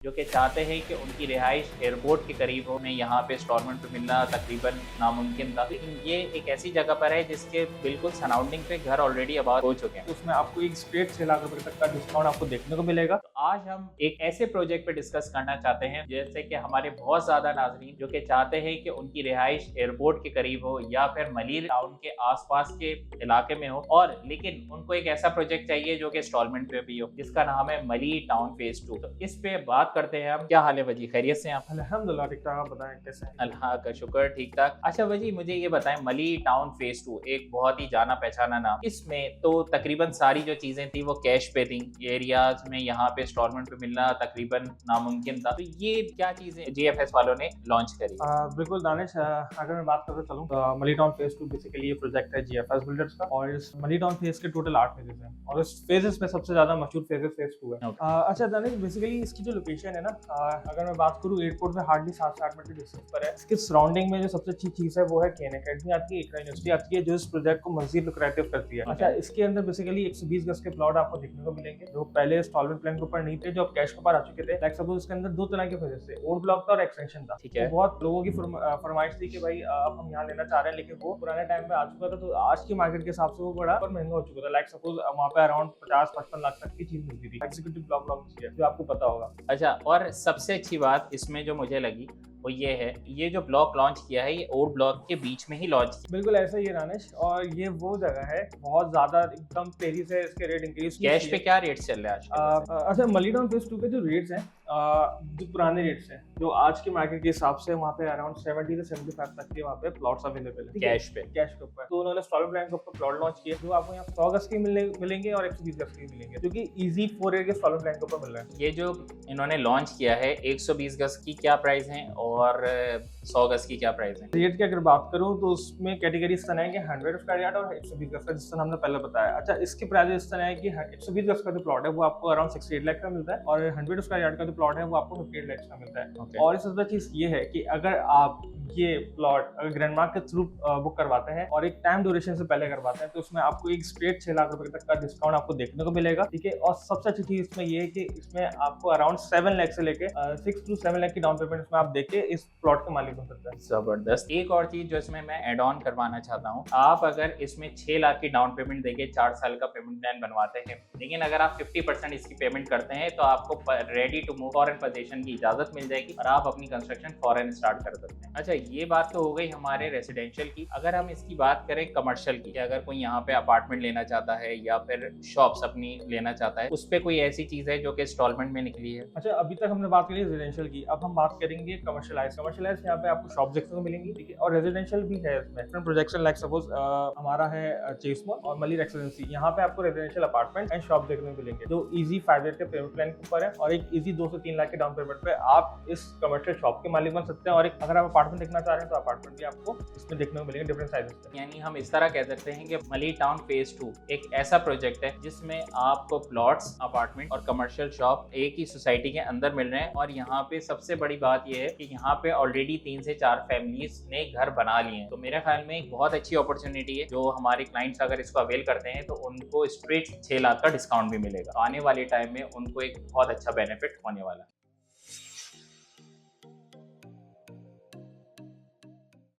जो कि चाहते हैं कि उनकी रिहाइश एयरपोर्ट के करीब हो। उन्हें यहाँ पे इंस्टॉलमेंट पे मिलना तकरीबन नामुमकिन था, लेकिन ये एक ऐसी जगह पर है जिसके बिल्कुल सराउंडिंग पे घर ऑलरेडी आबाद हो चुके हैं। उसमें आपको एक स्ट्रेट 6 लाख रुपए तक का डिस्काउंट आपको देखने को मिलेगा। तो आज हम एक ऐसे प्रोजेक्ट पे डिस्कस करना चाहते हैं जैसे कि हमारे बहुत ज्यादा नाजरीन जो कि चाहते हैं कि उनकी रिहाइश एयरपोर्ट के करीब हो या फिर मलीर टाउन के आसपास के इलाके में हो, और लेकिन उनको एक ऐसा प्रोजेक्ट चाहिए जो कि इंस्टॉलमेंट पे भी हो, जिसका नाम है मलीर टाउन फेज 2। तो इस पे बात करते हैं हम। क्या हाल है वजी, खैरियत से आप? अल्हम्दुलिल्लाह ठीक ठाक। आप बताएं कैसे हैं? अल्लाह का शुक्र, ठीक ठाक। अच्छा वजी, मुझे ये बताएं, मलीर टाउन फेज 2 एक बहुत ही जाना पहचाना नाम। इसमें तो तकरीबन सारी जो चीजें थी वो कैश पे थी। एरियाज में यहाँ पे इंस्टॉलमेंट पे मिलना तकरीबन नामुमकिन था। तो ये क्या चीजें जीएफएस वालों ने लॉन्च करी? बिल्कुल दानिश, अगर मैं बात करते चलूँ तो मनी टाउन फेज 2 बेसिकली ये प्रोजेक्ट है जीएफएस बिल्डर्स का, और इस मनी टाउन फेज के टोटल 8 फेजेस हैं, और इस फेजेस में सबसे ज्यादा मशहूर फेज 2 है। अच्छा दानिश, बेसिकली इसकी जो लोकेशन है ना, अगर मैं बात करूँ एयरपोर्ट से हार्डली 7 से 8 मिनट के डिस्टेंस पर है। इसके सराउंडिंग में जो सबसे अच्छी चीज है वो है केन अकेडमी आती है, इकरा यूनिवर्सिटी आती है, जो इस प्रोजेक्ट को मजीद लुक्रेटिव करती है। अच्छा, इसके अंदर बेसिकली 120 गज के प्लॉट आपको देखने को मिलेंगे जो पहले इंस्टॉलमेंट प्लान के ऊपर नहीं थे, जो अब कैश के ऊपर आ चुके थे। लाइक सपोज इसके अंदर 2 तरह के फेजेस थे, ओल्ड ब्लॉक था और एक्सटेंशन था। ठीक है। तो बहुत लोगों की फरमाइश थी कि भाई अब हम यहाँ लेना चाह रहे हैं, लेकिन वो पुराने टाइम पे आ चुका था, तो आज की मार्केट के हिसाब से वो बड़ा और महंगा हो चुका था। लाइक सपोज वहाँ पे अराउंड 50-55 लाख तक की चीज मिलती थी एग्जीक्यूटिव ब्लॉक जो आपको पता होगा। अच्छा, और सबसे अच्छी बात इसमें जो मुझे लगी वो ये है, ये जो ब्लॉक लॉन्च किया है ये ओल्ड ब्लॉक के बीच में ही लॉन्च किया। बिल्कुल ऐसा ही है रानेश, और ये वो जगह है बहुत ज्यादा एकदम तेजी से इसके रेट इंक्रीज। कैश पे क्या रेट चल रहा है आज? अच्छा, मली टाउन फेज 2 के जो रेट्स हैं, जो पुराने रेट्स हैं, जो आज की मार्केट के हिसाब से वहाँ पे अराउंड 70 से 75 तक के वहाँ पे प्लॉट्स अवेलेबल है कैश पे। कैश के ऊपर। तो उन्होंने इंस्टॉलमेंट प्लान के ऊपर प्लॉट लॉन्च किए जो आपको यहाँ 100 गज के मिलेंगे और 120 गज के मिलेंगे, जो कि इजी 4 ईयर के इंस्टॉलमेंट प्लान के ऊपर मिल रहा है। ये जो इन्होंने लॉन्च किया है 120 गज की क्या प्राइस है और 100 गज की क्या प्राइस है? रेट की अगर बात करूँ तो उसमें कैटेगरी इस तरह है कि 100 स्क्वायर यार्ड और 120 गज का, जिस तरह हमने पहले बताया। अच्छा, इसके प्राइस इस तरह है कि 120 गज का जो प्लॉट है वो आपको अराउंड 68 लाख का मिलता है, और 100 स्क्वायर यार्ड का जो प्लॉट है वो आपको 58 लाख का मिलता है। और इससे ज्यादा चीज ये है कि अगर आप ये प्लॉट अगर ग्रैंडमार्क के थ्रू बुक करवाते हैं और एक टाइम ड्यूरेशन से पहले करवाते हैं, तो उसमें आपको एक स्ट्रेट 6 लाख रुपए तक का डिस्काउंट आपको देखने को मिलेगा। ठीक है, और सबसे अच्छी चीज इसमें ये है कि इसमें आपको अराउंड 7 लाख से लेके 6 to 7 लाख की डाउन पेमेंट इसमें आप देके इस प्लॉट के मालिक बन सकते हैं। जबरदस्त। एक और चीज जो इसमें मैं एड ऑन करवाना चाहता हूँ, आप अगर इसमें 6 लाख की डाउन पेमेंट देके 4 साल का पेमेंट प्लान बनवाते हैं, लेकिन अगर आप 50% इसकी पेमेंट करते हैं तो आपको ready to move foreign position की इजाजत मिल जाएगी और आप अपनी कंस्ट्रक्शन फॉरेन स्टार्ट कर सकते हैं। अच्छा, ये बात तो हो गई हमारे रेसिडेंशियल की। अगर हम इसकी बात करें कमर्शियल की, अगर कोई यहाँ पे अपार्टमेंट लेना चाहता है या फिर शॉप्स अपनी लेना चाहता है, उस पे कोई ऐसी चीज है जो कि इंस्टॉलमेंट में निकली है? अच्छा, अभी तक हमने बात करी रेजिडेंशियल की, अब हम बात करेंगे कमर्शियलाइज। कमर्शियलाइज यहाँ पे आपको शॉप देखने को मिलेंगी, ठीक है, और रेजिडेंशियल भी है इसमें। डिफरेंट प्रोजेक्शन लाइक सपोज हमारा है चेस मॉल और मली रेसिडेंसी, यहाँ पे आपको रेजिडेंशियल अपार्टमेंट एंड शॉप देखने को मिलेंगे जो इजी 5 ईयर के पेमेंट प्लान के ऊपर है, और एक इजी 2 से 3 लाख के डाउन पेमेंट पे आप इस कमर्शियल शॉप के मालिक बन सकते हैं। और एक अगर आप अपार्टमेंट देखना चाह रहे हैं तो अपार्टमेंट भी आपको इसमें देखने को मिलेंगे डिफरेंट साइजेस पे। यानी हम इस तरह कह सकते हैं कि मली टाउन फेज 2 एक ऐसा प्रोजेक्ट है जिसमें आपको प्लॉट्स, अपार्टमेंट और कमर्शियल शॉप एक ही सोसाइटी के अंदर मिल रहे हैं। और यहाँ पे सबसे बड़ी बात यह है कि यहाँ पे ऑलरेडी 3 से 4 फैमिलीज ने घर बना लिए हैं। तो मेरे ख्याल में एक बहुत अच्छी अपॉर्चुनिटी है, जो हमारे क्लाइंट्स अगर इसको अवेल करते हैं तो उनको स्ट्रेट 6 लाख का डिस्काउंट भी मिलेगा। तो आने वाले टाइम में उनको एक बहुत अच्छा बेनिफिट होने वाला है।